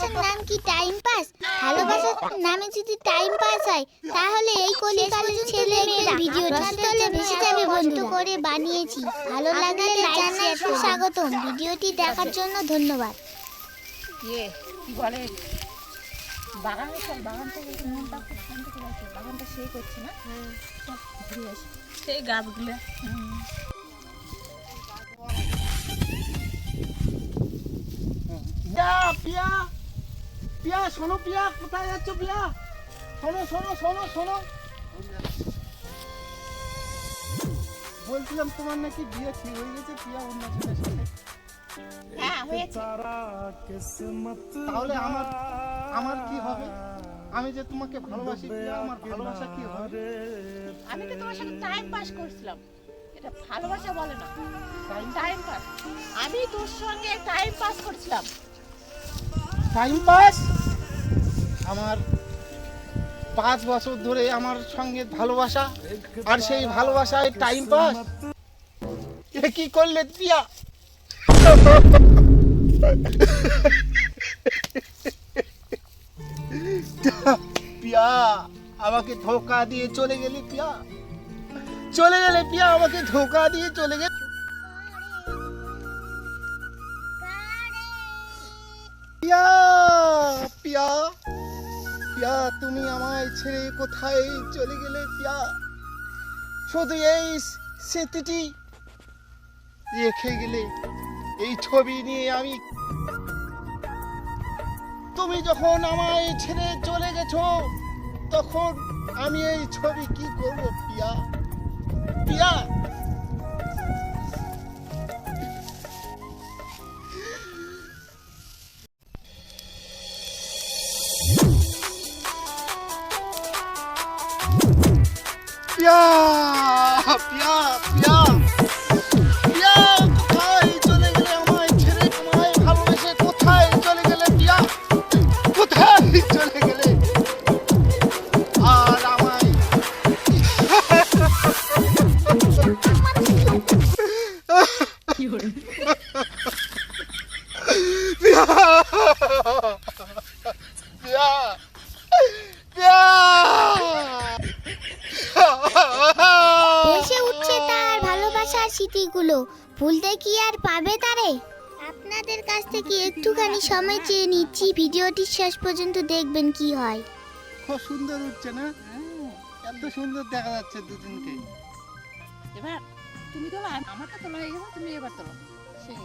ভালোবাসার নাম কি টাইম পাস? ভালোবাসার নামে যদি টাইম পাস হয় তাহলে এই কলিকালের ছেলে মেয়েরা ভিডিও রসতলে ভেসে যাবে। বন্ধু করে বানিয়েছি, ভালো লাগলে লাইক শেয়ার স্বাগতম। ভিডিওটি দেখার জন্য ধন্যবাদ। কি বলে বাগানে চল, বাগান থেকে মনটা খুব শান্ত করে আছে, বাগানটা সেই করছে না? ঘুরে আসি সেই গাছগুলো। পিয়া পিয়া শোনো, পিয়া কোথায় যাচ্ছ? পিয়া শোনো শোনো শোনো শোনো, বলছিলাম তোমার নাকি বিয়ে ঠিক হয়ে গেছে পিয়া অন্য ছেলের সাথে। হ্যাঁ হয়েছে। তাহলে আমার আমার কি হবে? আমি যে তোমাকে ভালোবাসি পিয়া, আমার ভালোবাসা কি হবে? আমি তো তোমার সাথে টাইম পাস করছিলাম, এটা ভালোবাসা বলে না, টাইম পাস। আমি তোর সঙ্গে টাইম পাস করছিলাম। Time pass? আমার 5 বছর ধরে আমার সঙ্গে ভালোবাসা, আর সেই ভালোবাসায় টাইম পাস? এ কি করলে পিয়া? পিয়া আমাকে ধোকা দিয়ে চলে গেলি পিয়া, চলে গেলে পিয়া, আমাকে ধোকা দিয়ে চলে গেলে। পিয়া পিয়া পিয়া তুমি আমায় ছেড়ে কোথায় চলে গেলে পিয়া? শুধু এই স্মৃতিটি রেখে গেলে, এই ছবি নিয়ে আমি। তুমি যখন আমায় ছেড়ে চলে গেছো তখন আমি এই ছবি কি করব পিয়া? পিয়া পিয়া পিয়া পিয়া পিয়া কোথায় চলে গেলে? আমায় ছেড়ে, আমায় ভালোবেসে কোথায় চলে গেলে পিয়া? কোথায় চলে গেলে? আর আমায় পিয়া পিয়া পিয়া ভেসে উঠছে তার ভালোবাসার স্মৃতিগুলো, ভুলতে কি আর পাবে তারে? আপনাদের কাছ থেকে একটুখানি সময় চেয়ে নিচ্ছি, ভিডিওটি শেষ পর্যন্ত দেখবেন কি হয়। খুব সুন্দর উঠছে না? এত সুন্দর দেখা যাচ্ছে দুজনকে। এবার তুমি তোলো, আমারটা তোলা হয়ে গেছে, তুমি এবার তোলো। সেই